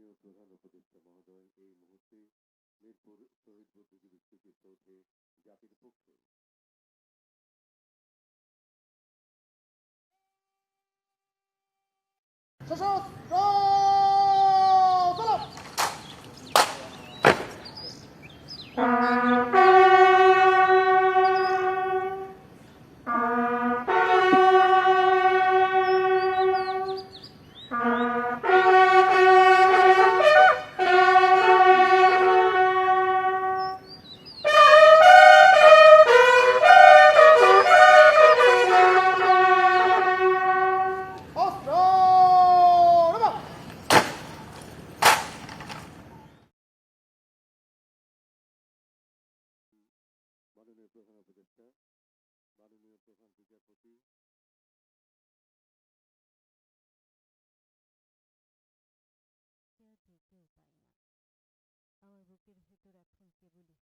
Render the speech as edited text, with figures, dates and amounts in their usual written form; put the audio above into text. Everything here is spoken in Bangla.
মাননীয় প্রধান উপদেষ্টা মহোদয় এই মুহূর্তে মিরপুর শহীদ বুদ্ধিজীবী স্মৃতিসৌধে জাতির পক্ষে মাননীয় প্রধান উপদেষ্টা, মাননীয় প্রধান বিচারপতি, কেউ দেখতেও পায় না। আমার বুকের ভেতর এখন কেবলই